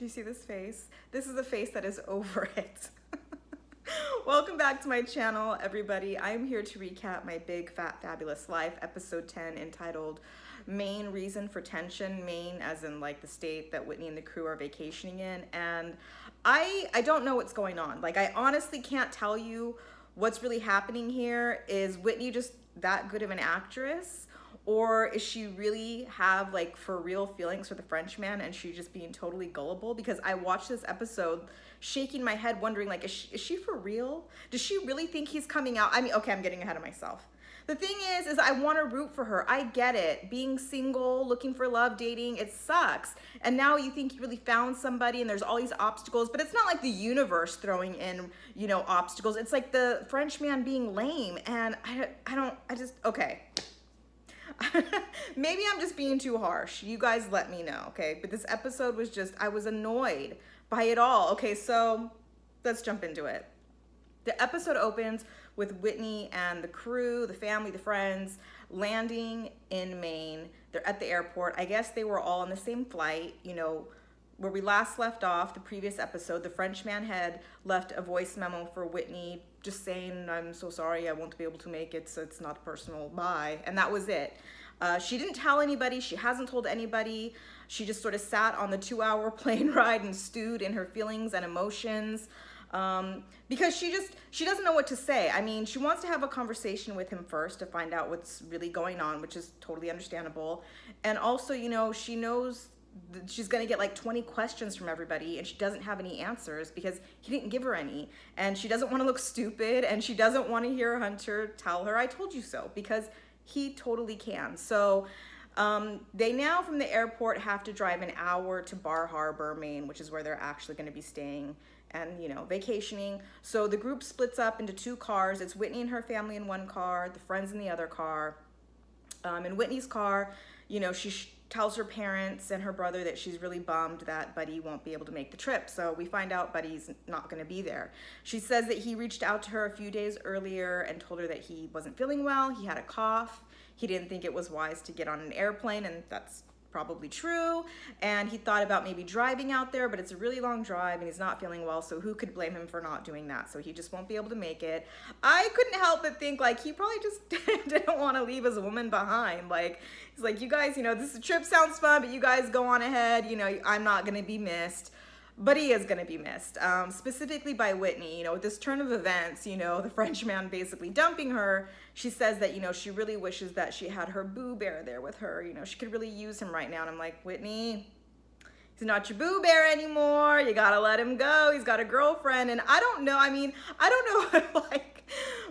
Do you see this face? This is a face that is over it. Welcome back to my channel, everybody. I'm here to recap my Big Fat Fabulous Life, episode 10, entitled Maine Reason for Tension. Maine as in like the state that Whitney and the crew are vacationing in. And I don't know what's going on. Like, I honestly can't tell you what's really happening here. Is Whitney just that good of an actress? Or is she really have like for real feelings for the Frenchman and she just being totally gullible? Because I watched this episode shaking my head wondering like, is she for real? Does she really think he's coming out? I mean, okay, I'm getting ahead of myself. The thing is I want to root for her. I get it. Being single, looking for love, dating, it sucks. And now you think you really found somebody and there's all these obstacles, but it's not like the universe throwing in, you know, obstacles. It's like the Frenchman being lame. And okay. Maybe I'm just being too harsh. You guys let me know, okay? But this episode was just, I was annoyed by it all. Okay, so let's jump into it. The episode opens with Whitney and the crew, the family, the friends, landing in Maine. They're at the airport. I guess they were all on the same flight, you know, where we last left off, the previous episode. The Frenchman had left a voice memo for Whitney just saying, I'm so sorry, I won't be able to make it, so it's not personal, bye. And that was it. She didn't tell anybody. She hasn't told anybody. She just sort of sat on the 2-hour plane ride and stewed in her feelings and emotions because she doesn't know what to say. I mean, she wants to have a conversation with him first to find out what's really going on, which is totally understandable. And also, you know, she knows she's gonna get like 20 questions from everybody and she doesn't have any answers because he didn't give her any, and she doesn't want to look stupid, and she doesn't want to hear Hunter tell her I told you so, because he totally can. So they now from the airport have to drive an hour to Bar Harbor, Maine, which is where they're actually going to be staying and, you know, vacationing. So the group splits up into 2 cars. It's Whitney and her family in one car, the friends in the other car. In Whitney's car, you know, she tells her parents and her brother that she's really bummed that Buddy won't be able to make the trip. So we find out Buddy's not going to be there. She says that he reached out to her a few days earlier and told her that he wasn't feeling well. He had a cough. He didn't think it was wise to get on an airplane, and that's probably true. And he thought about maybe driving out there, but it's a really long drive and he's not feeling well, so who could blame him for not doing that? So he just won't be able to make it. I couldn't help but think like he probably just didn't want to leave his woman behind. Like, he's like, you guys, you know, this trip sounds fun, but you guys go on ahead, you know, I'm not gonna be missed. But he is going to be missed, specifically by Whitney. You know, with this turn of events, you know, the Frenchman basically dumping her, she says that, you know, she really wishes that she had her boo bear there with her. You know, she could really use him right now. And I'm like, Whitney, he's not your boo bear anymore. You got to let him go. He's got a girlfriend. And I don't know. I mean, I don't know if, like,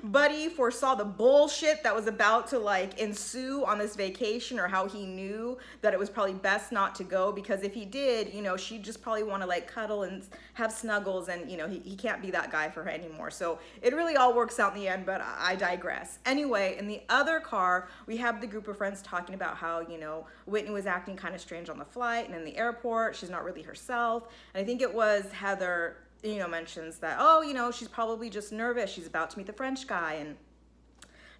Buddy foresaw the bullshit that was about to like ensue on this vacation, or how he knew that it was probably best not to go, because if he did, you know, she'd just probably want to like cuddle and have snuggles, and you know, he can't be that guy for her anymore. So it really all works out in the end, but I digress. Anyway, in the other car, we have the group of friends talking about how, you know, Whitney was acting kind of strange on the flight and in the airport. She's not really herself. And I think it was Heather, you know, mentions that, oh, you know, she's probably just nervous. She's about to meet the French guy. And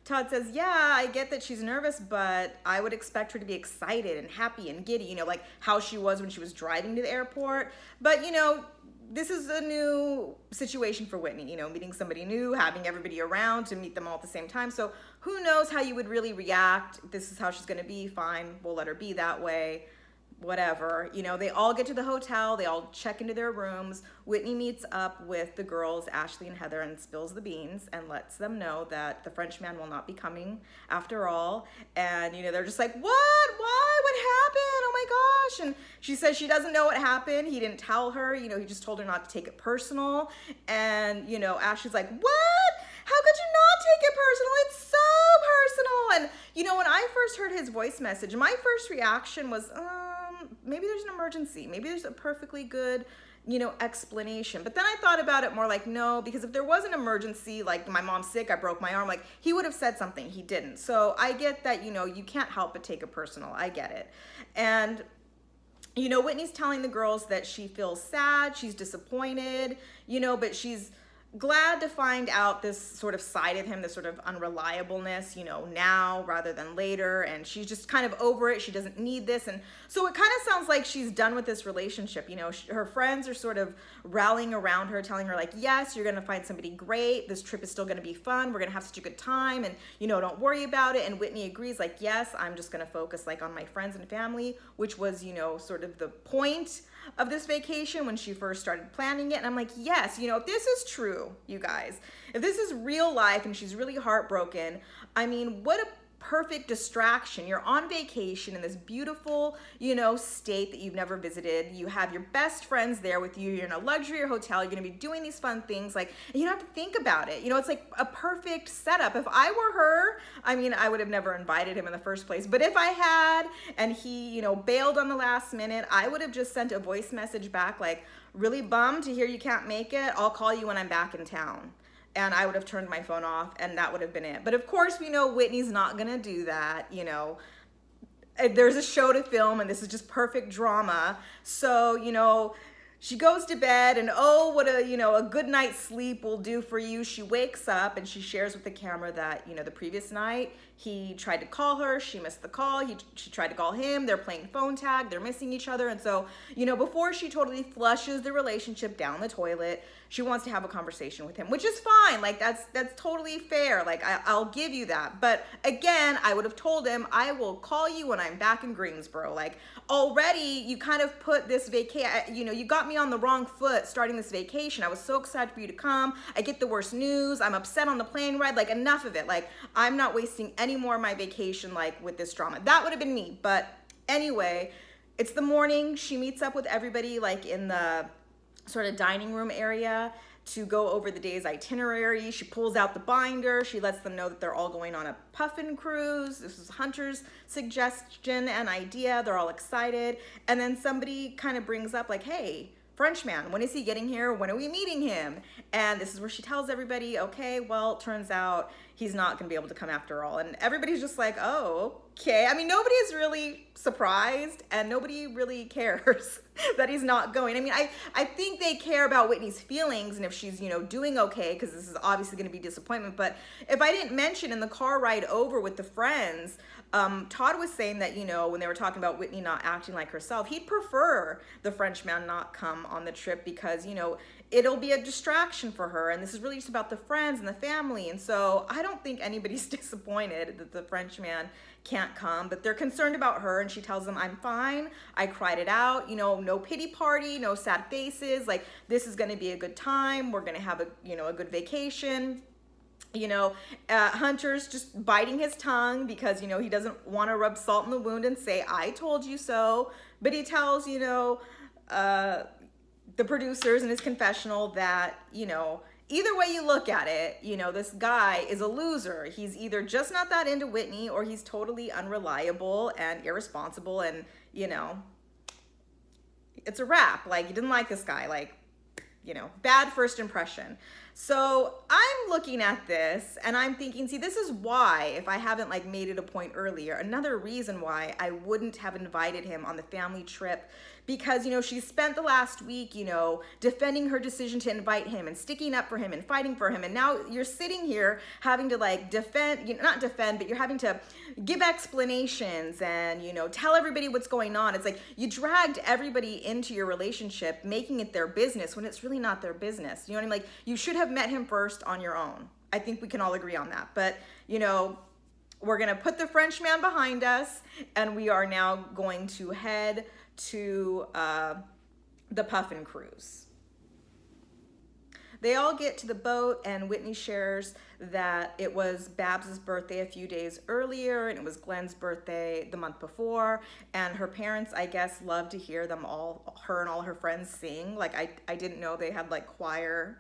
Todd says, yeah, I get that she's nervous, but I would expect her to be excited and happy and giddy, you know, like how she was when she was driving to the airport. But, you know, this is a new situation for Whitney, you know, meeting somebody new, having everybody around to meet them all at the same time. So who knows how you would really react. This is how she's going to be. Fine. We'll let her be that way. Whatever, you know, they all get to the hotel, they all check into their rooms. Whitney meets up with the girls, Ashley and Heather, and spills the beans and lets them know that the Frenchman will not be coming after all. And, you know, they're just like, what? Why? What happened? Oh my gosh. And she says she doesn't know what happened. He didn't tell her, you know, he just told her not to take it personal. And, you know, Ashley's like, what? How could you not take it personal? It's so personal. And, you know, when I first heard his voice message, my first reaction was, maybe there's an emergency. Maybe there's a perfectly good, you know, explanation. But then I thought about it more like, no, because if there was an emergency, like my mom's sick, I broke my arm, like he would have said something. He didn't. So I get that, you know, you can't help but take it personal. I get it. And, you know, Whitney's telling the girls that she feels sad, she's disappointed, you know, but she's glad to find out this sort of side of him, this sort of unreliableness, now rather than later. And she's just kind of over it. She doesn't need this. And so it kind of sounds like she's done with this relationship. Her friends are sort of rallying around her, telling her like, yes, you're going to find somebody great. This trip is still going to be fun. We're going to have such a good time. And, don't worry about it. And Whitney agrees like, yes, I'm just going to focus like on my friends and family, which was, sort of the point of this vacation when she first started planning it. And I'm like, yes, if this is true, you guys, if this is real life and she's really heartbroken, I mean, what a perfect distraction. You're on vacation in this beautiful, state that you've never visited. You have your best friends there with you. You're in a luxury hotel. You're going to be doing these fun things, like, and you don't have to think about it. It's like a perfect setup. If I were her, I mean, I would have never invited him in the first place. But if I had, and he, bailed on the last minute, I would have just sent a voice message back like, really bummed to hear you can't make it. I'll call you when I'm back in town. And I would have turned my phone off, and that would have been it. But of course, we know Whitney's not gonna do that, There's a show to film, and this is just perfect drama. So, she goes to bed, and oh, what a good night's sleep will do for you. She wakes up, and she shares with the camera that, the previous night, he tried to call her, she missed the call, she tried to call him, they're playing phone tag, they're missing each other. And so, before she totally flushes the relationship down the toilet, she wants to have a conversation with him, which is fine. Like, that's totally fair. Like, I'll give you that. But again, I would have told him, I will call you when I'm back in Greensboro. Like, already you kind of put this you got me on the wrong foot starting this vacation. I was so excited for you to come. I get the worst news. I'm upset on the plane ride. Like, enough of it. Like, I'm not wasting any more of my vacation, like, with this drama. That would have been me. But anyway, it's the morning. She meets up with everybody, like, in the sort of dining room area to go over the day's itinerary. She pulls out the binder. She lets them know that they're all going on a puffin cruise. This is Hunter's suggestion and idea. They're all excited. And then somebody kind of brings up like, hey, Frenchman, when is he getting here? When are we meeting him? And this is where she tells everybody, okay, well, turns out he's not going to be able to come after all. And everybody's just like, oh, okay. I mean, nobody is really surprised, and nobody really cares that he's not going. I mean, I think they care about Whitney's feelings and if she's, doing okay, because this is obviously going to be disappointment. But if I didn't mention in the car ride over with the friends, Todd was saying that, when they were talking about Whitney not acting like herself, he'd prefer the Frenchman not come on the trip because, it'll be a distraction for her. And this is really just about the friends and the family. And so I don't think anybody's disappointed that the Frenchman can't come, but they're concerned about her. And she tells them, I'm fine. I cried it out, no pity party, no sad faces. Like, this is going to be a good time. We're going to have a good vacation. Hunter's just biting his tongue because, he doesn't want to rub salt in the wound and say, I told you so. But he tells, the producers in his confessional that, either way you look at it, this guy is a loser. He's either just not that into Whitney or he's totally unreliable and irresponsible. And, it's a wrap. Like, you didn't like this guy. Like, bad first impression. So I'm looking at this and I'm thinking, see, this is why, if I haven't like made it a point earlier, another reason why I wouldn't have invited him on the family trip, because, she spent the last week, defending her decision to invite him and sticking up for him and fighting for him. And now you're sitting here having to like not defend, but you're having to give explanations and, tell everybody what's going on. It's like you dragged everybody into your relationship, making it their business when it's really not their business. You know what I mean? Like, you should have met him first on your own. I think we can all agree on that. But, we're going to put the Frenchman behind us, and we are now going to head to the Puffin Cruise. They all get to the boat, and Whitney shares that it was Babs's birthday a few days earlier, and it was Glenn's birthday the month before, and her parents, I guess, love to hear her and all her friends sing. Like, I didn't know they had like choir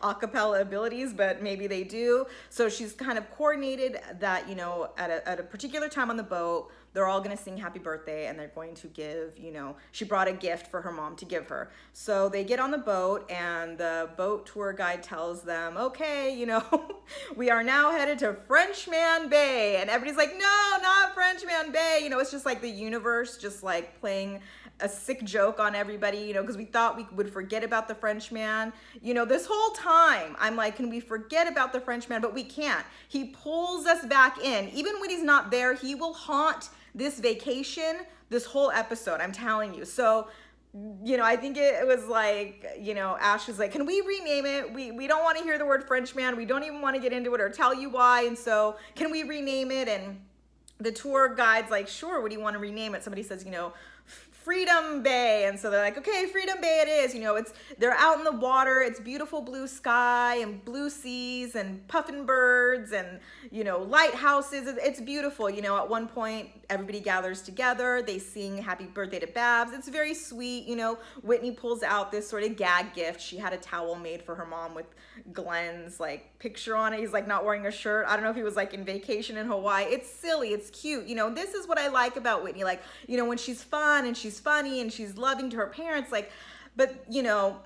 a cappella abilities, but maybe they do. So she's kind of coordinated that, at a particular time on the boat, they're all going to sing happy birthday, and they're going to give, she brought a gift for her mom to give her. So they get on the boat, and the boat tour guide tells them, okay, we are now headed to Frenchman Bay. And everybody's like, no, not Frenchman Frenchman Bay. You know, it's just like the universe just like playing a sick joke on everybody, you know, because we thought we would forget about the Frenchman. You know, this whole time I'm like, can we forget about the Frenchman? But we can't. He pulls us back in. Even when he's not there, he will haunt this vacation, this whole episode, I'm telling you. So, you know, I think it was like, you know, Ash was like, can we rename it? We don't want to hear the word Frenchman. We don't even want to get into it or tell you why. And so can we rename it? And the tour guide's like, sure, what do you want to rename it? Somebody says, you know, Freedom Bay. And so they're like, okay, Freedom Bay it is. You know, they're out in the water. It's beautiful blue sky and blue seas and puffin birds and, you know, lighthouses. It's beautiful. You know, at one point, everybody gathers together. They sing happy birthday to Babs. It's very sweet. You know, Whitney pulls out this sort of gag gift. She had a towel made for her mom with Glenn's like picture on it. He's like not wearing a shirt. I don't know if he was like in vacation in Hawaii. It's silly. It's cute. You know, this is what I like about Whitney. Like, you know, when she's fun and she's funny and she's loving to her parents, like, but you know,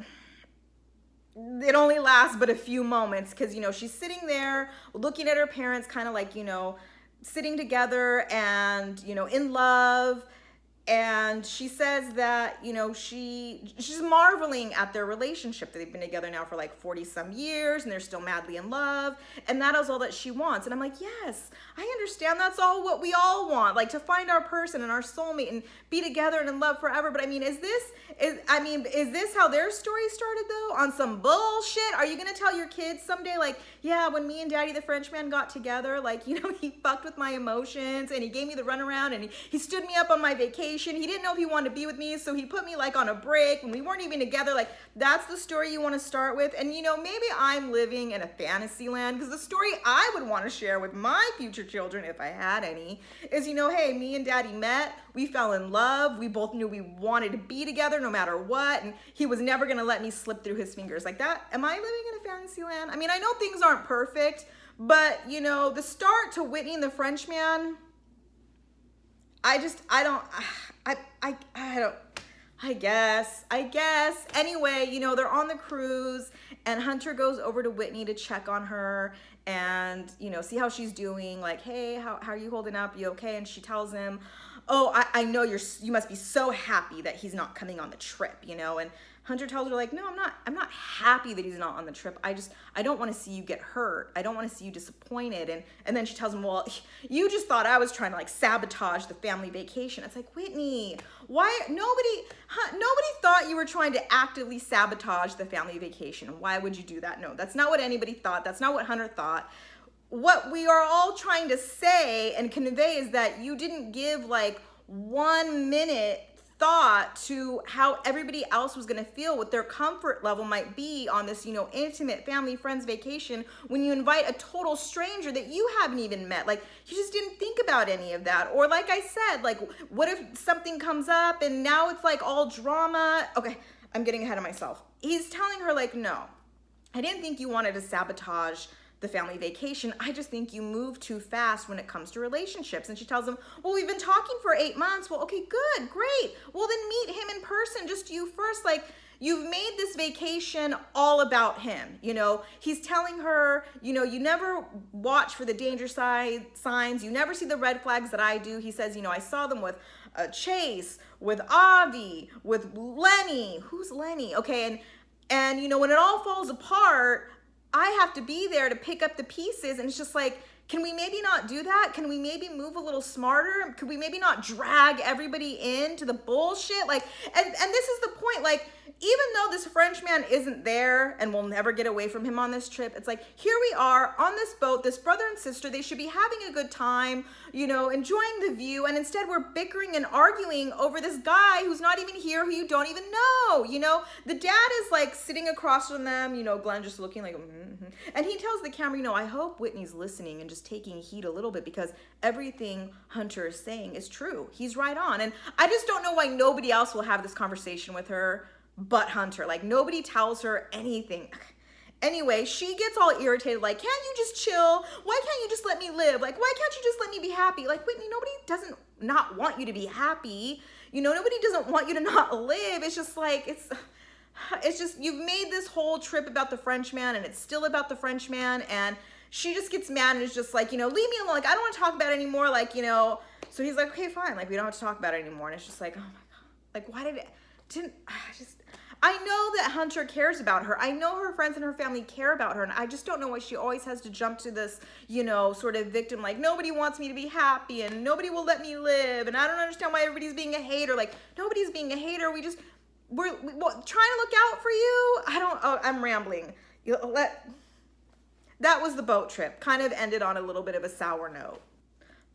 it only lasts but a few moments because, you know, she's sitting there looking at her parents kind of like, you know, sitting together and, you know, in love. And she says that, you know, she's marveling at their relationship. They've been together now for like 40 some years and they're still madly in love. And that is all that she wants. And I'm like, yes, I understand. That's all what we all want, like to find our person and our soulmate and be together and in love forever. But I mean, is this how their story started though? On some bullshit? Are you going to tell your kids someday, like, yeah, when me and Daddy the Frenchman got together, like, you know, he fucked with my emotions and he gave me the runaround and he stood me up on my vacation. He didn't know if he wanted to be with me, so he put me like on a break when we weren't even together. Like, that's the story you want to start with. And you know, maybe I'm living in a fantasy land because the story I would want to share with my future children, if I had any, is, you know, hey, me and Daddy met, we fell in love, we both knew we wanted to be together no matter what, and he was never going to let me slip through his fingers. Like that, am I living in a fantasy land? I mean, I know things aren't perfect, but you know, the start to Whitney and the Frenchman, I guess. Anyway, you know, they're on the cruise and Hunter goes over to Whitney to check on her and, you know, see how she's doing. Like, hey, how are you holding up? You okay? And she tells him, oh, I know you must be so happy that he's not coming on the trip, you know? And Hunter tells her like, no, I'm not happy that he's not on the trip. I don't want to see you get hurt. I don't want to see you disappointed. And then she tells him, well, you just thought I was trying to like sabotage the family vacation. It's like, Whitney, why nobody thought you were trying to actively sabotage the family vacation. Why would you do that? No, that's not what anybody thought. That's not what Hunter thought. What we are all trying to say and convey is that you didn't give like 1 minute thought to how everybody else was going to feel, what their comfort level might be on this, you know, intimate family friends vacation when you invite a total stranger that you haven't even met. Like, you just didn't think about any of that. Or like I said, like, what if something comes up and now it's like all drama? Okay, I'm getting ahead of myself. He's telling her like, no, I didn't think you wanted to sabotage the family vacation. I just think you move too fast when it comes to relationships. And she tells him, well, we've been talking for 8 months. Well, okay, good, great. Well, then meet him in person, just you first. Like, you've made this vacation all about him. You know, he's telling her, you know, you never watch for the danger signs. You never see the red flags that I do. He says, you know, I saw them with Chase, with Avi, with Lenny. Who's Lenny? Okay, and you know, when it all falls apart, I have to be there to pick up the pieces. And it's just like, can we maybe not do that? Can we maybe move a little smarter? Could we maybe not drag everybody into the bullshit? Like, and this is the point, like, even though this Frenchman isn't there and we'll never get away from him on this trip, it's like, here we are on this boat, this brother and sister, they should be having a good time, you know, enjoying the view. And instead we're bickering and arguing over this guy who's not even here, who you don't even know, you know? The dad is like sitting across from them, you know, Glenn just looking like, and he tells the camera, you know, I hope Whitney's listening and just taking heed a little bit because everything Hunter is saying is true. He's right on. And I just don't know why nobody else will have this conversation with her but Hunter. Like, nobody tells her anything. Anyway, she gets all irritated, like, can't you just chill? Why can't you just let me live? Like, why can't you just let me be happy? Like, Whitney, nobody doesn't not want you to be happy. You know, nobody doesn't want you to not live. It's just like, it's just, you've made this whole trip about the Frenchman and it's still about the Frenchman, and she just gets mad and is just like, you know, leave me alone. Like, I don't want to talk about it anymore. Like, you know, So he's like, okay, fine. Like, we don't have to talk about it anymore. And it's just like, oh my God. Like, why I know that Hunter cares about her. I know her friends and her family care about her. And I just don't know why she always has to jump to this, sort of victim. Like, nobody wants me to be happy and nobody will let me live. And I don't understand why everybody's being a hater. Like, nobody's being a hater. We're trying to look out for you. I'm rambling. That was the boat trip. Kind of ended on a little bit of a sour note.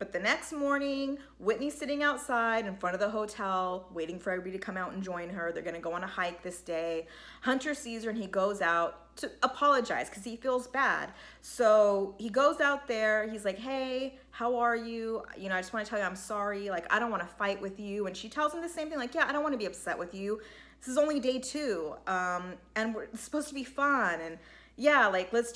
But the next morning, Whitney's sitting outside in front of the hotel, waiting for everybody to come out and join her. They're going to go on a hike this day. Hunter sees her and he goes out to apologize because he feels bad. So he goes out there. He's like, hey, how are you? I just want to tell you I'm sorry. Like, I don't want to fight with you. And she tells him the same thing. Like, yeah, I don't want to be upset with you. This is only day 2. And it's supposed to be fun. And yeah, like, let's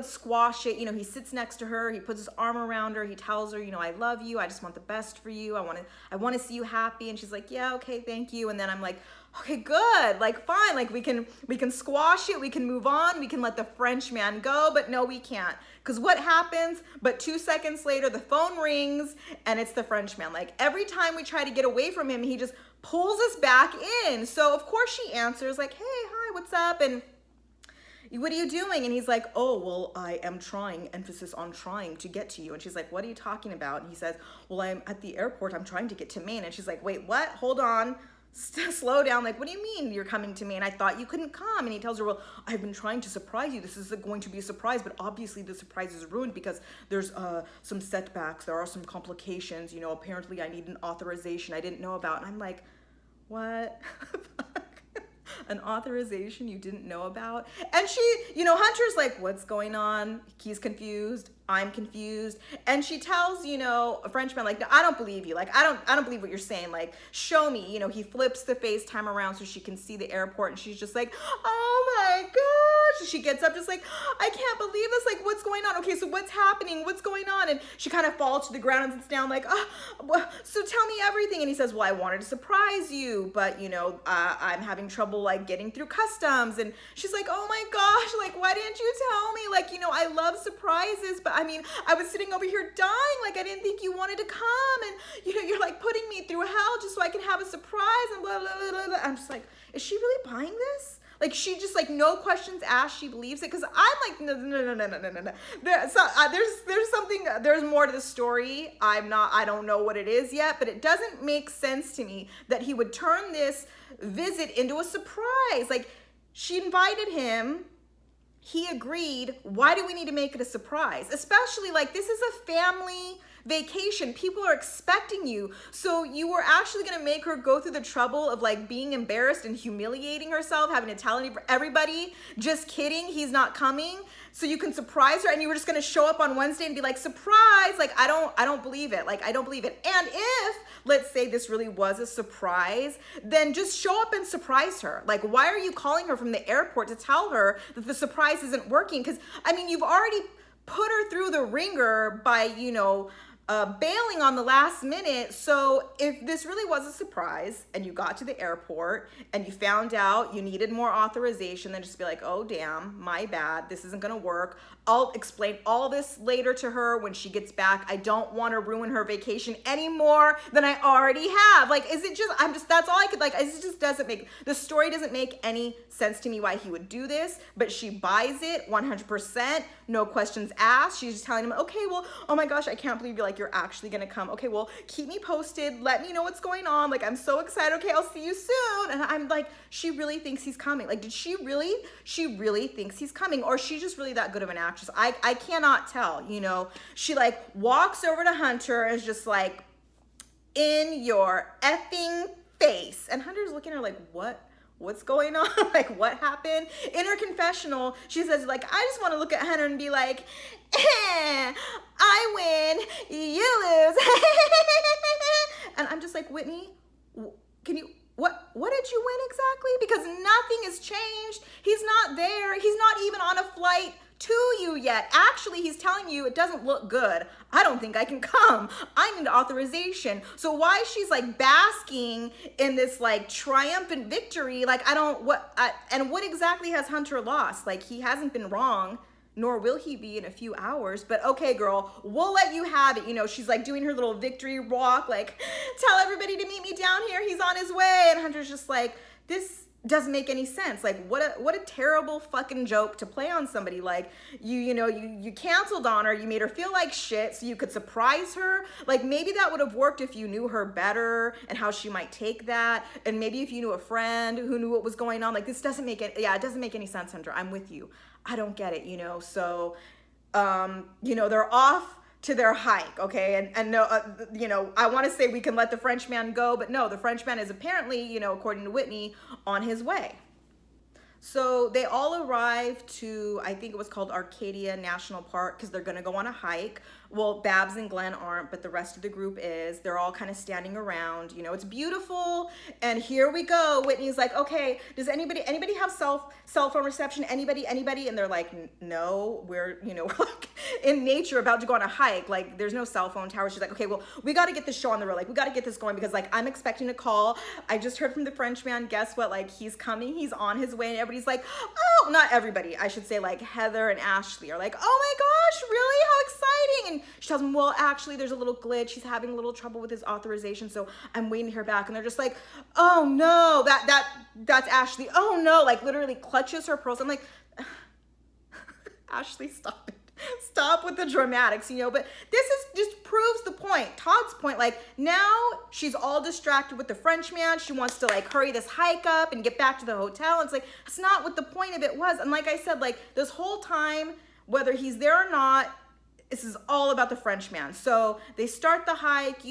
squash it. He sits next to her. He puts his arm around her. He tells her, I love you. I just want the best for you. I want to see you happy. And she's like, yeah, okay, thank you. And then I'm like, okay, good. Like, fine. Like, we can squash it. We can move on. We can let the Frenchman go. But no, we can't. Because what happens? But 2 seconds later, the phone rings and it's the Frenchman. Like, every time we try to get away from him, he just pulls us back in. So of course she answers like, hey, hi, what's up? And what are you doing? And he's like, oh, well, I am trying, emphasis on trying to get to you. And she's like, what are you talking about? And he says, well, I'm at the airport. I'm trying to get to Maine. And she's like, wait, what? Hold on. Slow down. Like, what do you mean you're coming to Maine? I thought you couldn't come. And he tells her, well, I've been trying to surprise you. This is going to be a surprise, but obviously the surprise is ruined because there's some setbacks. There are some complications. Apparently I need an authorization I didn't know about. And I'm like, what? An authorization you didn't know about? And she, Hunter's like, what's going on? He's confused. I'm confused. And she tells, a Frenchman, like, no, I don't believe you. Like, I don't believe what you're saying. Like, show me. He flips the FaceTime around so she can see the airport. And she's just like, oh my gosh. She gets up just like, I can't believe this. Like, what's going on? Okay, so what's happening? What's going on? And she kind of falls to the ground and sits down like, well, so tell me everything. And he says, well, I wanted to surprise you, but, I'm having trouble, like, getting through customs. And she's like, oh my gosh, like, why didn't you tell me? Like, I love surprises, but I was sitting over here dying. Like, I didn't think you wanted to come. And, you're like putting me through hell just so I can have a surprise and blah, blah, blah, blah. I'm just like, is she really buying this? Like, she just, like, no questions asked, she believes it. Because I'm like, no. There's more to the story. I don't know what it is yet, but it doesn't make sense to me that he would turn this visit into a surprise. Like, she invited him. He agreed. Why do we need to make it a surprise? Especially, like, this is a family vacation. People are expecting you. So you were actually going to make her go through the trouble of, like, being embarrassed and humiliating herself, having to tell everybody, just kidding, he's not coming, so you can surprise her, and you were just going to show up on Wednesday and be like, surprise. Like, I don't believe it. Like, I don't believe it. And if, let's say this really was a surprise, then just show up and surprise her. Like, why are you calling her from the airport to tell her that the surprise isn't working? Because, you've already put her through the ringer by, bailing on the last minute. So if this really was a surprise and you got to the airport and you found out you needed more authorization, then just be like, oh, damn, my bad. This isn't going to work. I'll explain all this later to her when she gets back. I don't want to ruin her vacation any more than I already have. Like, that's all I could, like, it just doesn't the story doesn't make any sense to me why he would do this, but she buys it 100%. No questions asked. She's just telling him, okay, well, oh my gosh, I can't believe you're actually going to come. Okay, well, keep me posted. Let me know what's going on. Like, I'm so excited. Okay, I'll see you soon. And I'm like, she really thinks he's coming. Like, did she really? She really thinks he's coming, or she's just really that good of an actress. I cannot tell, She, like, walks over to Hunter and is just like, in your effing face. And Hunter's looking at her like, what's going on? Like, what happened? In her confessional, she says, like, I just want to look at Hunter and be like, I win, you lose. And I'm just like, Whitney, what did you win exactly? Because nothing has changed. He's not there. He's not even on a flight to you yet. Actually, he's telling you it doesn't look good. I don't think I can come. I need authorization. So why she's like basking in this like triumphant victory, like and what exactly has Hunter lost? Like, he hasn't been wrong. nor will he be in a few hours, but okay, girl, we'll let you have it. You know, she's like doing her little victory walk, like, tell everybody to meet me down here. He's on his way. And Hunter's just like, this doesn't make any sense. Like, what a terrible fucking joke to play on somebody. Like, you canceled on her. You made her feel like shit so you could surprise her. Like, maybe that would have worked if you knew her better and how she might take that. And maybe if you knew a friend who knew what was going on. Like, this doesn't make it, yeah, it doesn't make any sense, Hunter. I'm with you. I don't get it, So, they're off to their hike, okay? And no, I want to say we can let the Frenchman go, but no, the Frenchman is apparently, according to Whitney, on his way. So they all arrive to, I think it was called Arcadia National Park, because they're going to go on a hike. Well, Babs and Glenn aren't, but the rest of the group is. They're all kind of standing around. It's beautiful. And here we go. Whitney's like, okay, does anybody have cell phone reception? Anybody? And they're like, no, we're like in nature about to go on a hike. Like, there's no cell phone tower. She's like, okay, well, we got to get this show on the road. Like, we got to get this going because, like, I'm expecting a call. I just heard from the Frenchman. Guess what? Like, he's coming. He's on his way. And everybody's like, oh, not everybody. I should say, like, Heather and Ashley are like, oh my gosh, really? How exciting. And she tells him, well, actually, there's a little glitch. He's having a little trouble with his authorization, so I'm waiting to hear back. And they're just like, oh no, that's Ashley. Oh no, like literally clutches her pearls. I'm like, Ashley, stop it. Stop with the dramatics, But this just proves the point. Todd's point, like now she's all distracted with the Frenchman. She wants to like hurry this hike up and get back to the hotel. It's like, that's not what the point of it was. And like I said, like this whole time, whether he's there or not, this is all about the Frenchman. So they start the hike,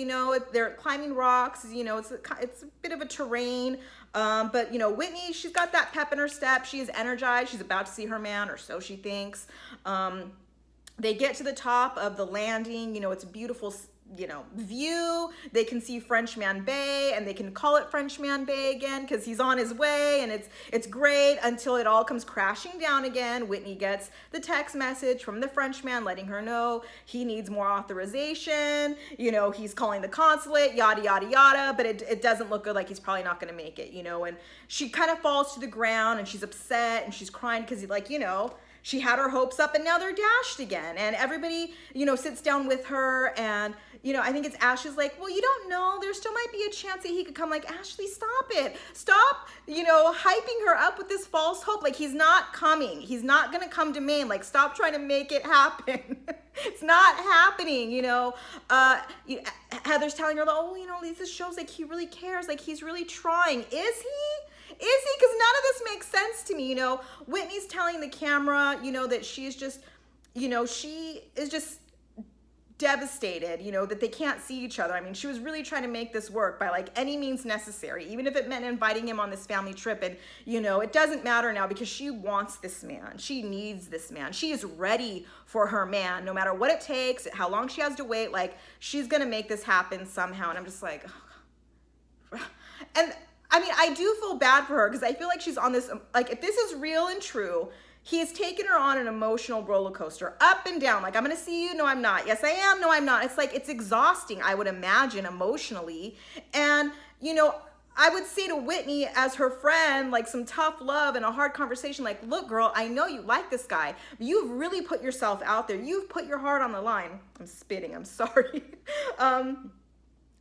they're climbing rocks, it's a bit of a terrain. But Whitney, she's got that pep in her step. She is energized. She's about to see her man, or so she thinks. They get to the top of the landing. It's a beautiful, view. They can see Frenchman Bay, and they can call it Frenchman Bay again because he's on his way, and it's great until it all comes crashing down again. Whitney gets the text message from the Frenchman letting her know he needs more authorization. He's calling the consulate, yada, yada, yada, but it doesn't look good. Like he's probably not going to make it, and she kind of falls to the ground, and she's upset, and she's crying because she had her hopes up and now they're dashed again. And everybody, sits down with her, and, I think it's Ashley's like, well, you don't know, there still might be a chance that he could come. Like, Ashley, stop it. Stop, hyping her up with this false hope. Like, he's not coming. He's not going to come to Maine. Like, stop trying to make it happen. It's not happening, Heather's telling her, oh, this shows like he really cares. Like, he's really trying. Is he? Because none of this makes sense to me. Whitney's telling the camera, that she's just, she is just devastated, that they can't see each other. I mean, she was really trying to make this work by like any means necessary, even if it meant inviting him on this family trip. And, it doesn't matter now because she wants this man. She needs this man. She is ready for her man, no matter what it takes, how long she has to wait. Like, she's going to make this happen somehow. And I'm just like, oh. And I mean, I do feel bad for her because I feel like she's on this, like, if this is real and true, he has taken her on an emotional roller coaster, up and down. Like, I'm going to see you. No, I'm not. Yes, I am. No, I'm not. It's like, it's exhausting, I would imagine, emotionally. And, I would say to Whitney as her friend, like some tough love and a hard conversation, like, look, girl, I know you like this guy, but you've really put yourself out there. You've put your heart on the line. I'm spitting. I'm sorry.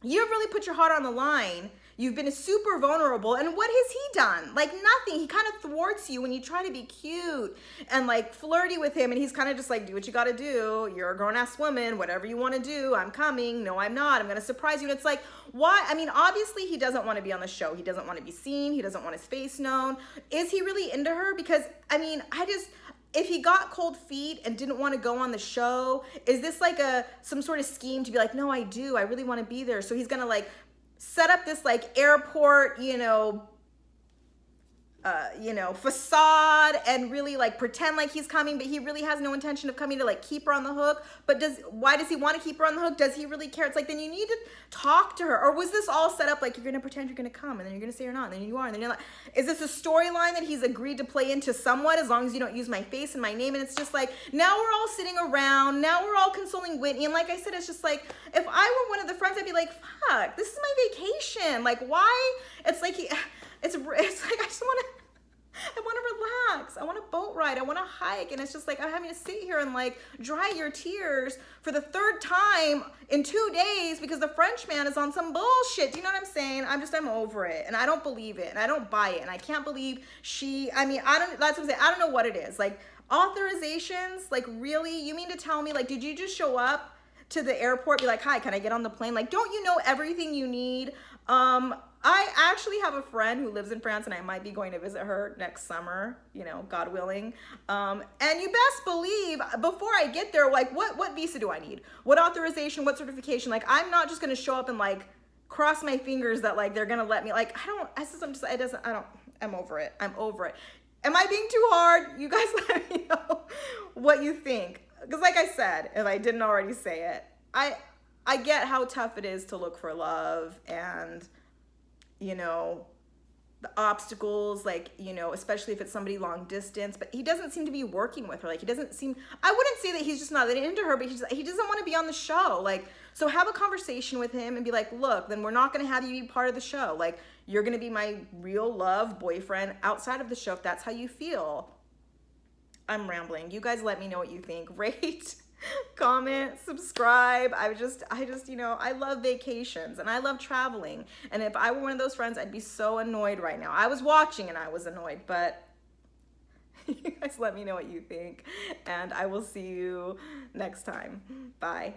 You've really put your heart on the line. You've been super vulnerable. And what has he done? Like nothing. He kind of thwarts you when you try to be cute and like flirty with him. And he's kind of just like, do what you got to do. You're a grown-ass woman. Whatever you want to do. I'm coming. No, I'm not. I'm going to surprise you. And it's like, why? I mean, obviously he doesn't want to be on the show. He doesn't want to be seen. He doesn't want his face known. Is he really into her? Because I mean, if he got cold feet and didn't want to go on the show, is this like some sort of scheme to be like, no, I do. I really want to be there. So he's going to like set up this like airport, facade and really like pretend like he's coming, but he really has no intention of coming to like keep her on the hook. But why does he want to keep her on the hook? Does he really care? It's like, then you need to talk to her. Or was this all set up like you're going to pretend you're going to come and then you're going to say you're not, and then you are, and then you're like, is this a storyline that he's agreed to play into somewhat as long as you don't use my face and my name? And it's just like, now we're all sitting around, now we're all consoling Whitney. And like I said, it's just like, if I were one of the friends, I'd be like, fuck, this is my vacation. Like, why? It's like, it's like, I want to relax. I want a boat ride. I want to hike. And it's just like, I'm having to sit here and like dry your tears for the third time in 2 days because the Frenchman is on some bullshit. Do you know what I'm saying? I'm over it. And I don't believe it. And I don't buy it. And I can't believe that's what I'm saying. I don't know what it is. Like authorizations, like really? You mean to tell me, like, did you just show up to the airport, be like, hi, can I get on the plane? Like, don't you know everything you need? I actually have a friend who lives in France and I might be going to visit her next summer, you know, God willing. And you best believe before I get there, like what visa do I need? What authorization, what certification? Like, I'm not just going to show up and like cross my fingers that like, they're going to let me, like, I'm over it. I'm over it. Am I being too hard? You guys let me know what you think. Because like I said, if I didn't already say it, I get how tough it is to look for love and, you know, the obstacles, like, you know, especially if it's somebody long distance, but he doesn't seem to be working with her. Like, he doesn't seem, I wouldn't say that he's just not into her, but he doesn't want to be on the show. Like, so have a conversation with him and be like, look, then we're not going to have you be part of the show. Like, you're going to be my real love boyfriend outside of the show if that's how you feel. I'm rambling. You guys let me know what you think. Rate, comment, subscribe. I just, you know, I love vacations and I love traveling. And if I were one of those friends, I'd be so annoyed right now. I was watching and I was annoyed, but you guys let me know what you think. And I will see you next time. Bye.